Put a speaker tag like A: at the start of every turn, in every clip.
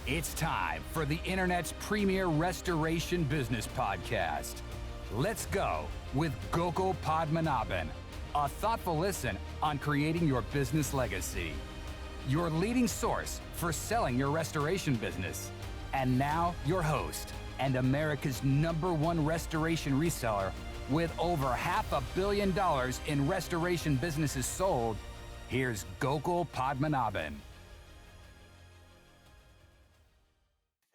A: It's time for the internet's premier restoration business podcast. Let's go with Gokul Padmanabhan, a thoughtful listen on creating your business legacy. Your leading source for selling your restoration business. And now your host and America's #1 restoration reseller with over $500 million in restoration businesses sold. Here's Gokul Padmanabhan.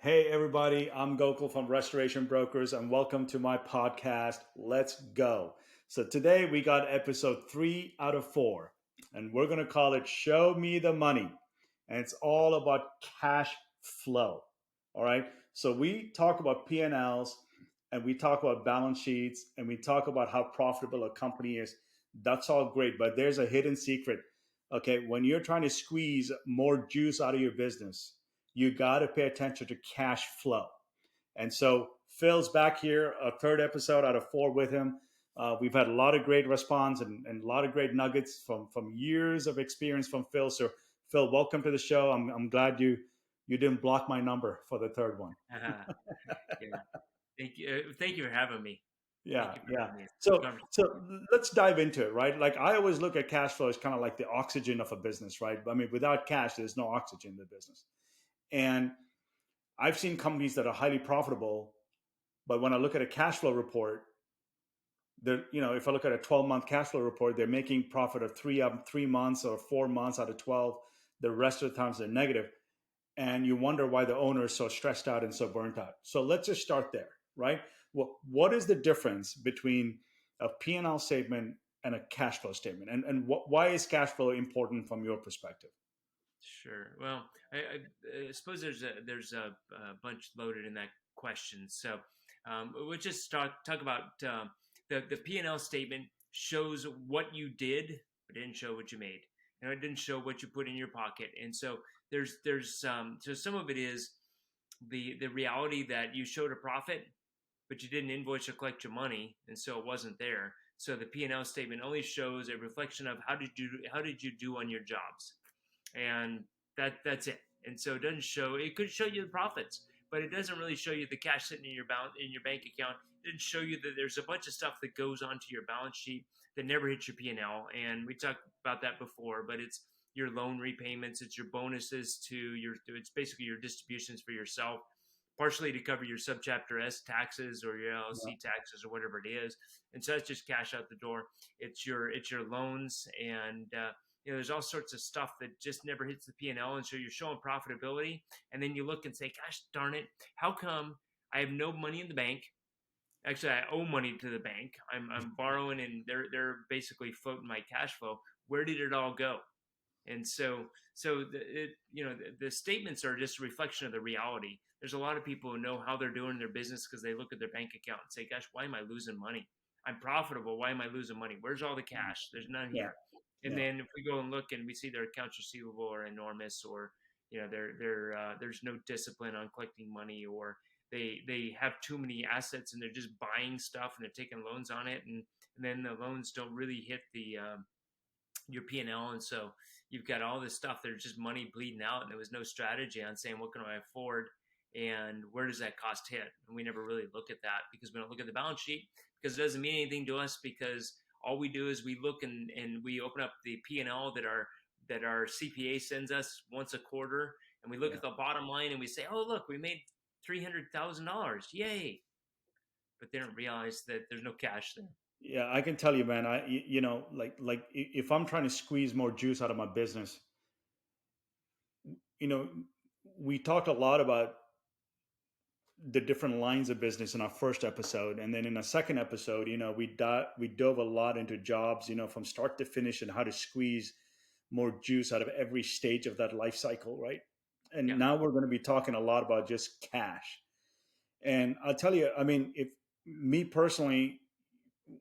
B: Hey everybody, I'm Gokul from Restoration Brokers and welcome to my podcast, Let's Go. So today we got episode 3 out of 4 and we're going to call it Show Me the Money. And it's all about cash flow. All right. So we talk about P&Ls and we talk about balance sheets and we talk about how profitable a company is. That's all great, but there's a hidden secret. Okay. When you're trying to squeeze more juice out of your business, you got to pay attention to cash flow. And so Phil's back here, a third episode out of 4 with him. We've had a lot of great response and a lot of great nuggets from years of experience from Phil. So Phil, welcome to the show. I'm glad you didn't block my number for the third one.
C: Yeah. Thank you for having me.
B: Yeah. So let's dive into it, right? Like I always look at cash flow as kind of like the oxygen of a business, right? I mean, without cash, there's no oxygen in the business. And I've seen companies that are highly profitable, but when I look at a cash flow report, if I look at a 12-month cash flow report, they're making profit of 3 months or 4 months out of 12. The rest of the times they're negative. And you wonder why the owner is so stressed out and so burnt out. So let's just start there, right? What is the difference between a P&L statement and a cash flow statement? And why is cash flow important from your perspective?
C: Sure. Well, I suppose there's a bunch loaded in that question. So we'll just talk about the P&L statement shows what you did, but didn't show what you made. It didn't show what you put in your pocket. And so there's so some of it is the reality that you showed a profit, but you didn't invoice or collect your money, and so it wasn't there. So the P&L statement only shows a reflection of how did you do on your jobs. And that's it. And so it doesn't show. It could show you the profits, but it doesn't really show you the cash sitting in your bank account. It didn't show you that there's a bunch of stuff that goes onto your balance sheet that never hits your P&L. And we talked about that before. But it's your loan repayments, it's your bonuses it's basically your distributions for yourself, partially to cover your subchapter S taxes or your LLC taxes or whatever it is. And so that's just cash out the door. It's your loans and there's all sorts of stuff that just never hits the P&L. And so you're showing profitability. And then you look and say, gosh, darn it, how come I have no money in the bank? Actually, I owe money to the bank. I'm borrowing and they're basically floating my cash flow. Where did it all go? And so the statements are just a reflection of the reality. There's a lot of people who know how they're doing their business because they look at their bank account and say, gosh, why am I losing money? I'm profitable. Why am I losing money? Where's all the cash? There's none here. And then if we go and look and we see their accounts receivable are enormous, or there's no discipline on collecting money, or they have too many assets and they're just buying stuff and they're taking loans on it, and then the loans don't really hit the your P&L, and so you've got all this stuff. There's just money bleeding out, and there was no strategy on saying what can I afford and where does that cost hit. And we never really look at that because we don't look at the balance sheet, because it doesn't mean anything to us, because all we do is we look and we open up the P&L that our CPA sends us once a quarter, and we look at the bottom line and we say, oh, look, we made $300,000. Yay. But they don't realize that there's no cash there.
B: Yeah, I can tell you, man, like if I'm trying to squeeze more juice out of my business, we talked a lot about the different lines of business in our first episode. And then in a second episode, we dove a lot into jobs, from start to finish and how to squeeze more juice out of every stage of that life cycle. Right. And now we're going to be talking a lot about just cash. And I'll tell you, I mean, if me personally,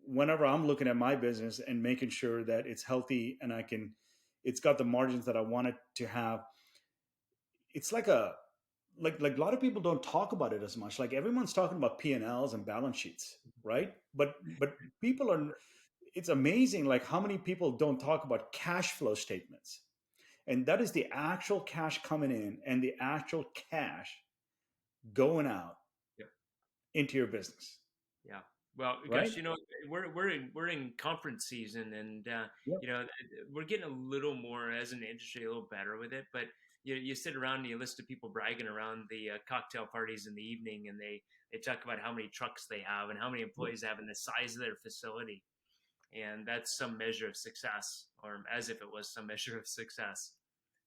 B: whenever I'm looking at my business and making sure that it's healthy and it's got the margins that I want it to have, it's like a lot of people don't talk about it as much. Like everyone's talking about P&Ls and balance sheets, right? But it's amazing like how many people don't talk about cash flow statements. And that is the actual cash coming in and the actual cash going out
C: Yep.
B: into your business,
C: Yeah. Well,
B: right?
C: gosh, we're in conference season, and
B: Yep.
C: we're getting a little more as an industry, a little better with it. But you sit around and you listen to people bragging around the cocktail parties in the evening, and they talk about how many trucks they have and how many employees they have and the size of their facility, and that's some measure of success, or as if it was some measure of success.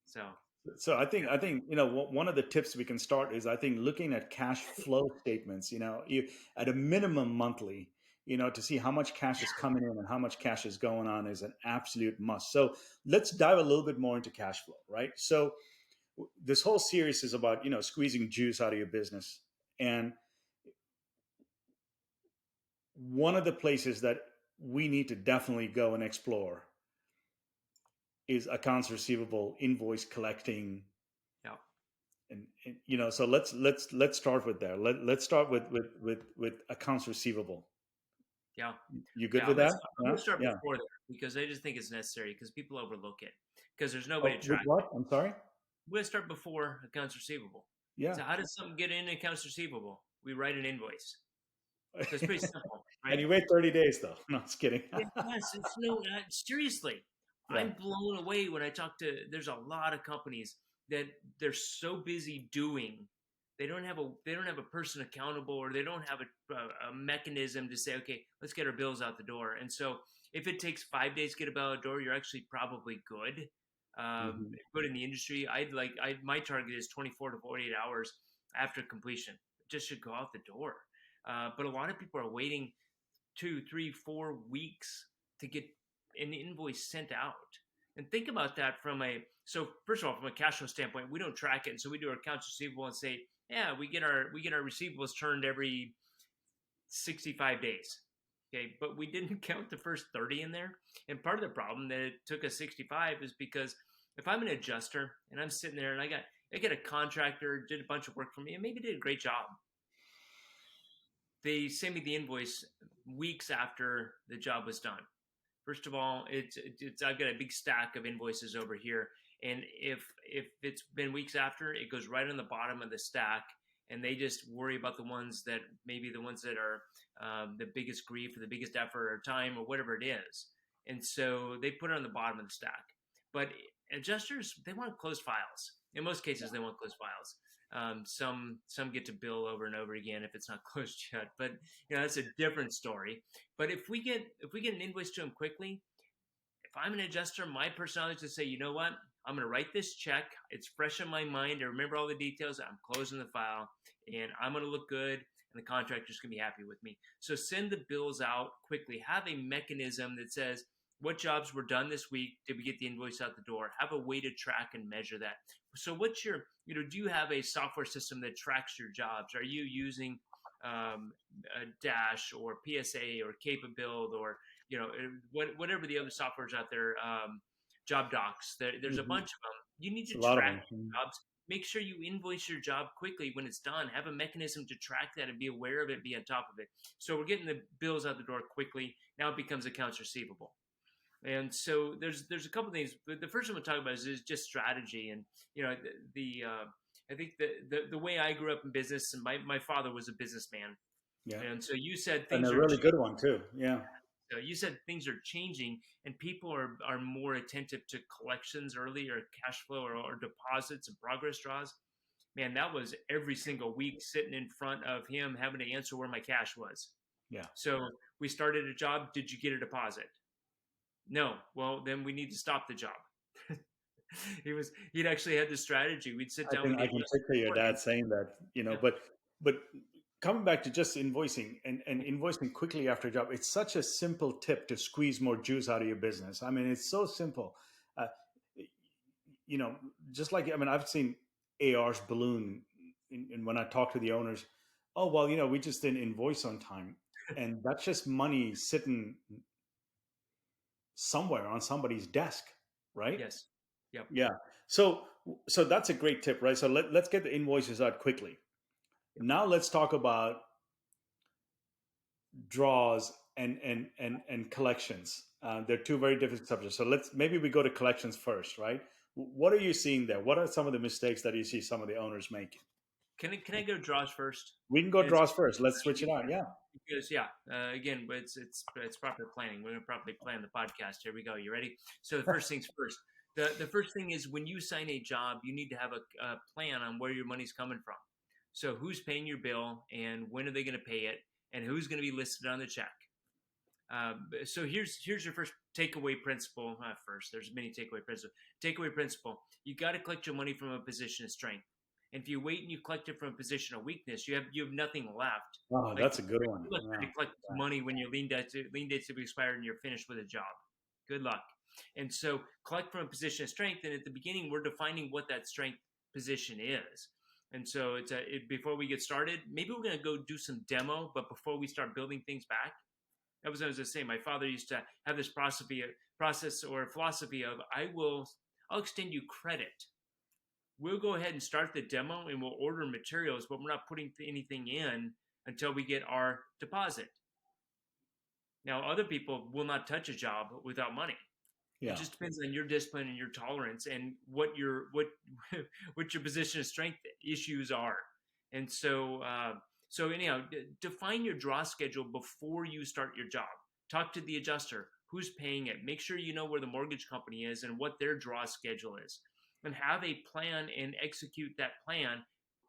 C: So
B: So
C: yeah,
B: I think one of the tips we can start is, I think, looking at cash flow statements. You at a minimum monthly. To see how much cash is coming in and how much cash is going on is an absolute must. So let's dive a little bit more into cash flow, right? So this whole series is about squeezing juice out of your business, and one of the places that we need to definitely go and explore is accounts receivable, invoice collecting,
C: yeah,
B: and so let's start with there. Let's start with accounts receivable.
C: yeah.
B: You good
C: Yeah,
B: with that?
C: I'm
B: Yeah,
C: gonna start
B: yeah.
C: before there because I just think it's necessary because people overlook it because there's no way
B: Oh,
C: to
B: with
C: track it.
B: what? I'm sorry.
C: We're gonna start before accounts receivable.
B: Yeah.
C: So how does something get in accounts receivable? We write an invoice. So it's pretty simple,
B: And
C: right?
B: you wait 30 days though. No, just kidding.
C: Yes, it's no seriously.
B: Yeah.
C: I'm blown away when I talk to. There's a lot of companies that they're so busy doing, they don't have a person accountable, or they don't have a mechanism to say, okay, let's get our bills out the door. And so if it takes 5 days to get a bill out the door, you're actually probably good.
B: Hmm.
C: Good in the industry. My target is 24 to 48 hours after completion. It just should go out the door. But a lot of people are waiting 2, 3, 4 weeks to get an invoice sent out. And think about that so first of all, from a cash flow standpoint, we don't track it. And so we do our accounts receivable and say, yeah, we get our receivables turned every 65 days. Okay, but we didn't count the first 30 in there. And part of the problem that it took us 65 is because if I'm an adjuster and I'm sitting there and I get a contractor, did a bunch of work for me and maybe did a great job, they send me the invoice weeks after the job was done. First of all, it's I've got a big stack of invoices over here, and if it's been weeks after, it goes right on the bottom of the stack, and they just worry about the ones that are the biggest grief or the biggest effort or time or whatever it is, and so they put it on the bottom of the stack. But adjusters, they want closed files. In most cases, they want closed files. Some get to bill over and over again if it's not closed yet, but that's a different story. But if we get an invoice to them quickly, if I'm an adjuster, my personality is to say, you know what, I'm going to write this check. It's fresh in my mind. I remember all the details. I'm closing the file, and I'm going to look good, and the contractor's going to be happy with me. So send the bills out quickly. Have a mechanism that says what jobs were done this week. Did we get the invoice out the door? Have a way to track and measure that. So do you have a software system that tracks your jobs? Are you using a Dash or PSA or Capabuild or whatever the other softwares out there, job docs. There's a
B: Hmm.
C: bunch of them. You need to
B: A lot of
C: track
B: them.
C: jobs. Make sure you invoice your job quickly when it's done. Have a mechanism to track that and be aware of it, be on top of it. So we're getting the bills out the door quickly. Now it becomes accounts receivable. And so there's a couple of things. But the first one we'll talk about is just strategy. And I think the way I grew up in business, and my father was a businessman.
B: Yeah.
C: And so you said
B: And
C: things
B: a
C: are
B: really
C: changing.
B: good one too. Yeah.
C: So you said things are changing and people are more attentive to collections early or cash flow or deposits and progress draws. Man, that was every single week sitting in front of him having to answer where my cash was.
B: Yeah.
C: So we started a job. Did you get a deposit? No. Well, then we need to stop the job. He'd actually had this strategy. We'd sit down with the
B: I can
C: adjuster
B: picture your
C: beforehand.
B: dad saying that,
C: Yeah.
B: but coming back to just invoicing and invoicing quickly after a job, it's such a simple tip to squeeze more juice out of your business. I mean, it's so simple. Uh, you know, just like, I mean, I've seen ARs balloon and when I talk to the owners, oh, well, we just didn't invoice on time. And that's just money sitting somewhere on somebody's desk, right?
C: Yes. Yep.
B: Yeah. So so that's a great tip, right? So let's get the invoices out quickly.
C: Yep.
B: Now let's talk about draws and collections. They're two very different subjects. So maybe we go to collections first, right? What are you seeing there? What are some of the mistakes that you see some of the owners making?
C: Can I go draws first?
B: We can go
C: And it's
B: draws first. Let's switch it on. Yeah.
C: because again, but it's proper planning. We're gonna properly plan the podcast. Here we go. You ready? So the first things first. The first thing is when you sign a job, you need to have a plan on where your money's coming from. So who's paying your bill and when are they going to pay it and who's going to be listed on the check. So here's your first takeaway principle. First, there's many takeaway principles. Takeaway principle: you got to collect your money from a position of strength. And if you wait and you collect it from a position of weakness, you have nothing left.
B: Oh,
C: Like
B: that's a good one.
C: good luck trying to collect money when your lien dates have expired and you're finished with a job. Good luck. And so collect from a position of strength. And at the beginning, we're defining what that strength position is. And so before we get started, maybe we're going to go do some demo. But before we start building things back, that was what I was going to say. My father used to have this philosophy of I'll extend you credit. We'll go ahead and start the demo and we'll order materials, but we're not putting anything in until we get our deposit. Now, other people will not touch a job without money. Yeah. It just depends on your discipline and your tolerance and what your position of strength issues are. And so anyhow, define your draw schedule before you start your job. Talk to the adjuster. Who's paying it? Make sure you know where the mortgage company is and what their draw schedule is. And have a plan and execute that plan,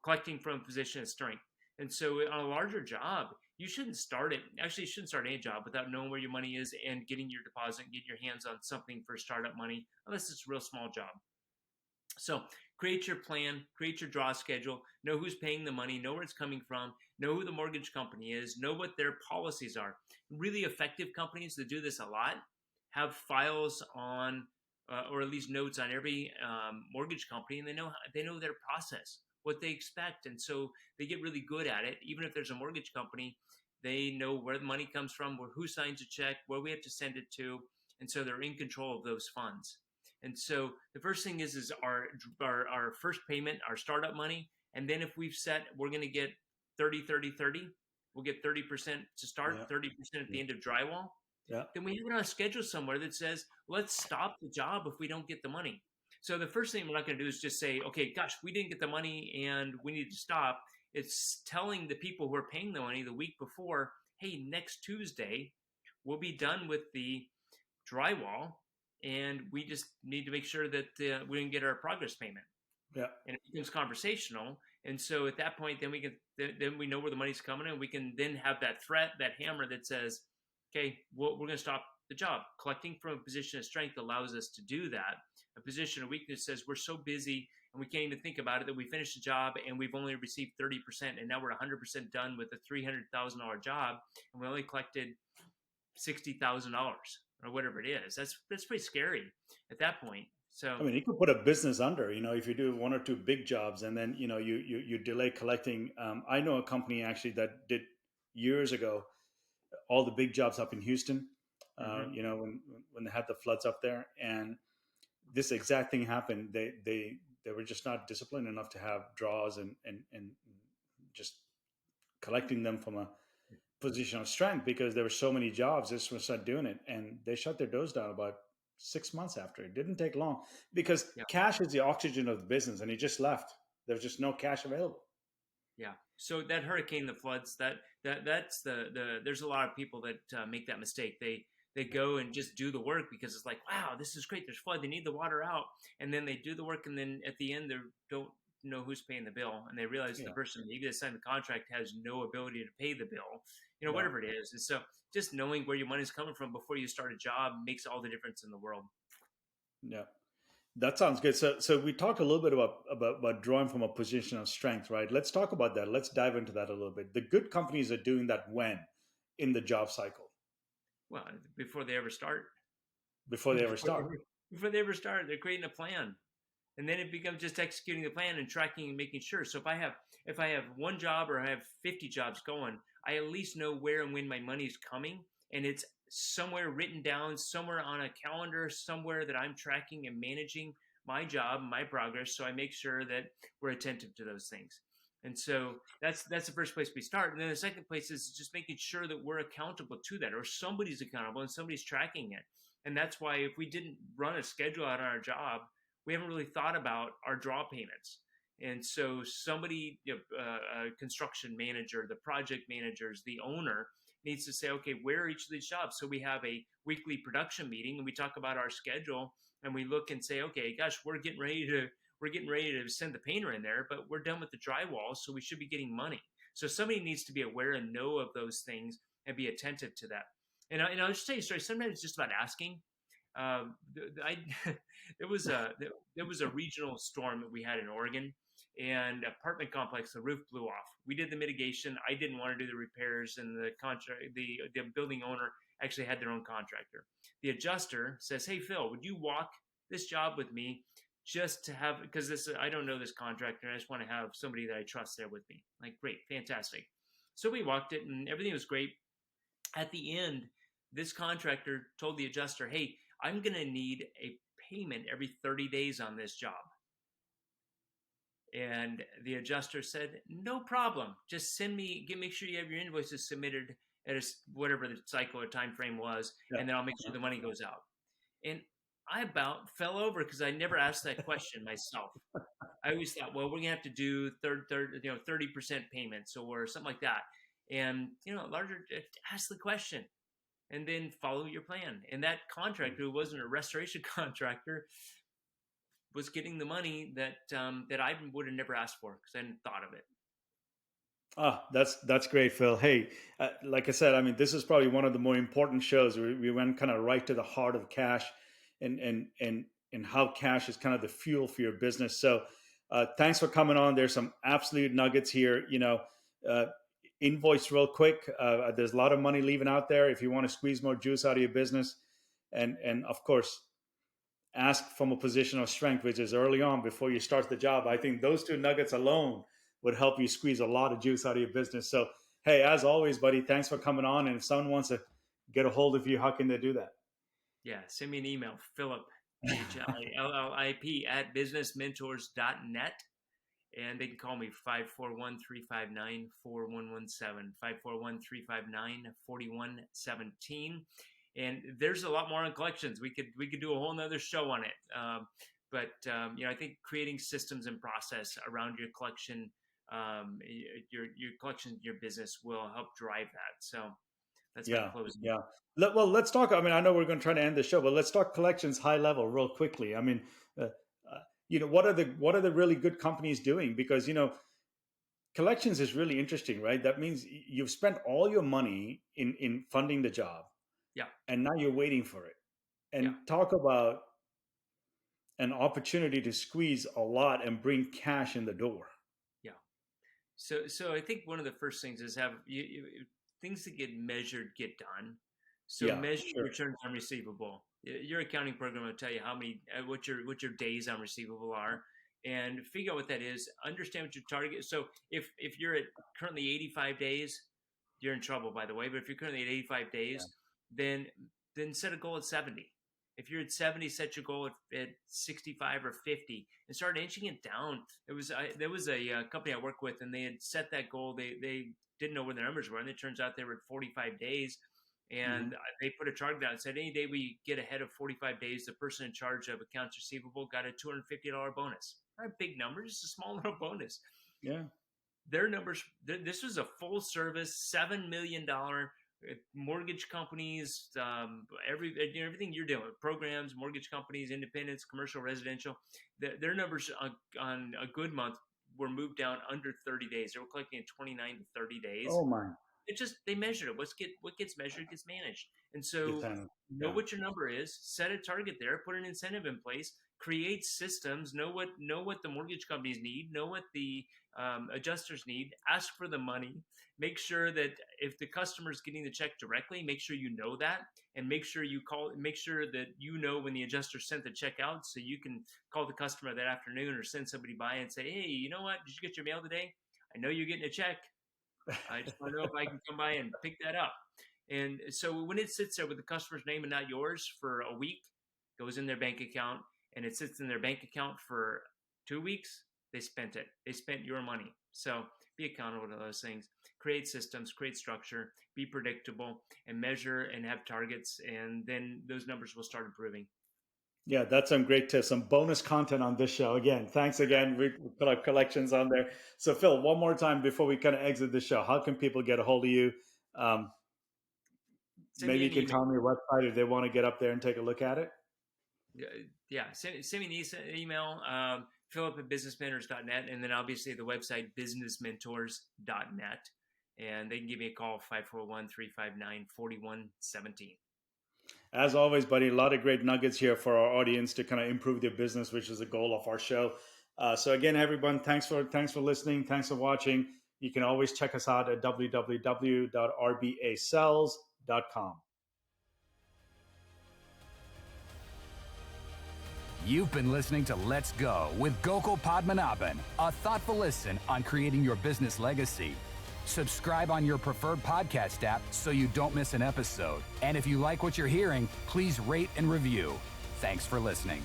C: collecting from a position of strength. And so on a larger job, you shouldn't start any job without knowing where your money is and getting your deposit, getting your hands on something for startup money, unless it's a real small job. So create your plan, create your draw schedule, know who's paying the money, know where it's coming from, know who the mortgage company is, know what their policies are. Really effective companies that do this a lot have files on or at least notes on every mortgage company, and they know their process, what they expect, and so they get really good at it. Even if there's a mortgage company, they know where the money comes from, who signs a check, where we have to send it to, and so they're in control of those funds. And so the first thing is our first payment, our startup money, and then if we've set we're going to get 30, we'll get 30% to start, 30% at the end of drywall. Yeah. Then we have it on a schedule somewhere that says, let's stop the job if we don't get the money. So the first thing we're not going to do is just say, okay, gosh, we didn't get the money and we need to stop. It's telling the people who are paying the money the week before, hey, next Tuesday, we'll be done with the drywall and we just need to make sure that we didn't get our progress payment. Yeah. And it becomes conversational. And so at that point, then we know where the money's coming and we can then have that threat, that hammer that says, okay, well, we're going to stop the job. Collecting from a position of strength allows us to do that. A position of weakness says we're so busy and we can't even think about it that we finished the job and we've only received 30% and now we're 100% done with a $300,000 job and we only collected $60,000 or whatever it is. That's pretty scary at that point. So
B: I mean, you could put a business under, if you do one or two big jobs and then, you delay collecting. I know a company actually that did years ago all the big jobs up in Houston, when they had the floods up there, and this exact thing happened. They were just not disciplined enough to have draws and just collecting them from a position of strength because there were so many jobs. They just started doing it, and they shut their doors down about 6 months after. It didn't take long because cash is the oxygen of the business, and he just left. There was just no cash available.
C: Yeah. So that hurricane, the floods, that's there's a lot of people that make that mistake. They go and just do the work because it's like, wow, this is great. There's flood. They need the water out. And then they do the work. And then at the end, they don't know who's paying the bill. And they realize the person maybe that signed the contract has no ability to pay the bill, whatever it is. And so just knowing where your money's coming from before you start a job makes all the difference in the world.
B: Yeah. That sounds good. So we talked a little bit about drawing from a position of strength, right? Let's talk about that. Let's dive into that a little bit. The good companies are doing that when? In the job cycle.
C: Well, before they ever start.
B: Before they ever start,
C: they're creating a plan. And then it becomes just executing the plan and tracking and making sure. So if I have one job or I have 50 jobs going, I at least know where and when my money is coming. And it's somewhere written down, somewhere on a calendar, somewhere that I'm tracking and managing my job, my progress. So I make sure that we're attentive to those things. And so that's the first place we start. And then the second place is just making sure that we're accountable to that, or somebody's accountable and somebody's tracking it. And that's why if we didn't run a schedule out on our job, we haven't really thought about our draw payments. And so somebody, a construction manager, the project managers, the owner needs to say, okay, where are each of these jobs? So we have a weekly production meeting and we talk about our schedule and we look and say, okay, gosh, we're getting ready to send the painter in there, but we're done with the drywall, so we should be getting money. So somebody needs to be aware and know of those things and be attentive to that. And I'll just tell you a story. Sometimes it's just about asking. I there was a regional storm that we had in Oregon, and apartment complex, the roof blew off. We did the mitigation. I didn't want to do the repairs, and the building owner actually had their own contractor. The adjuster says, "Hey Phil, would you walk this job with me just to have, because this, I don't know this contractor, and I just want to have somebody that I trust there with me." Like, great, fantastic. So we walked it, and everything was great. At the end, this contractor told the adjuster, "Hey, I'm going to need a payment every 30 days on this job." And the adjuster said, "No problem. Just make sure you have your invoices submitted at whatever the cycle or time frame was,
B: Yeah.
C: and then I'll make sure the money goes out." And I about fell over because I never asked that question myself. I always thought, well, we're gonna have to do 30% payments or something like that. And larger, ask the question and then follow your plan. And that contractor, who wasn't a restoration contractor, was getting the money that I would have never asked for because I hadn't thought of it.
B: Ah, that's great, Phil. Hey, like I said, I mean, this is probably one of the more important shows. We went kind of right to the heart of cash, and how cash is kind of the fuel for your business. So, thanks for coming on. There's some absolute nuggets here. Uh, invoice real quick. There's a lot of money leaving out there. If you want to squeeze more juice out of your business, and of course, ask from a position of strength, which is early on before you start the job. I think those two nuggets alone would help you squeeze a lot of juice out of your business. So, hey, as always, buddy, thanks for coming on. And if someone wants to get a hold of you, how can they do that?
C: Yeah, send me an email, Philip, HILLIP at businessmentors.net. And they can call me 541-359-4117, 541-359-4117. And there's a lot more on collections. We could do a whole nother show on it. I think creating systems and process around your collection, your collection, your business will help drive that. So that's my
B: Yeah,
C: closing.
B: yeah. Well, let's talk. I mean, I know we're going to try to end the show, but let's talk collections high level real quickly. I mean, what are the really good companies doing? Because collections is really interesting, right? That means you've spent all your money in funding the job,
C: Yeah.
B: and now you're waiting for it. And
C: Yeah.
B: talk about an opportunity to squeeze a lot and bring cash in the door.
C: Yeah. So I think one of the first things is have things that get measured get done. So
B: Yeah,
C: measure
B: sure.
C: returns on receivable. Your accounting program will tell you how many what your days on receivable are, and figure out what that is. Understand what your target. So if you're at currently 85 days, you're in trouble, by the way. But if you're currently at 85
B: Yeah.
C: days, then set a goal at 70. If you're at 70, set your goal at 65 or 50, and start inching it down. There was a company I work with, and they had set that goal. They didn't know where their numbers were, and it turns out they were at 45 days.
B: Mhm.
C: And they put a target down and said, any day we get ahead of 45 days, the person in charge of accounts receivable got a $250 bonus. Not a big number, just a small little bonus.
B: Yeah.
C: Their numbers, this was a full service $7 million mortgage companies, everything you're doing, programs, mortgage companies, independents, commercial, residential. Their numbers on a good month were moved down under 30 days. They were collecting in 29 to 30 days.
B: Oh my.
C: It just, they measured it. What gets measured gets managed. And
B: Good
C: so
B: time.
C: know
B: Yeah.
C: what your number is, set a target there, put an incentive in place, create systems, know what the mortgage companies need, know what the adjusters need, ask for the money, make sure that if the customer is getting the check directly, make sure you know that, and make sure that you know when the adjuster sent the check out, so you can call the customer that afternoon or send somebody by and say, hey, you know what, did you get your mail today? I know you're getting a check. I just want to know if I can come by and pick that up. And so when it sits there with the customer's name and not yours for a week, goes in their bank account, and it sits in their bank account for 2 weeks, they spent it. They spent your money. So be accountable to those things. Create systems, create structure, be predictable, and measure and have targets. And then those numbers will start improving.
B: Yeah, that's some great tips, some bonus content on this show. Again, thanks again. We put our collections on there. So, Phil, one more time before we kind of exit the show, how can people get a hold of you? Um,
C: Send me
B: Maybe you
C: an
B: can
C: email.
B: tell me your website if they want to get up there and take a look at it.
C: Yeah, send me an email, philip at businessmentors.net, and then obviously the website businessmentors.net. And they can give me a call, 541-359-4117.
B: As always, buddy, a lot of great nuggets here for our audience to kind of improve their business, which is the goal of our show. So again, everyone, thanks for listening, thanks for watching. You can always check us out at www.rbacells.com.
A: You've been listening to Let's Go with Gokul Padmanabhan, a thoughtful listen on creating your business legacy. Subscribe on your preferred podcast app so you don't miss an episode. And if you like what you're hearing, please rate and review. Thanks for listening.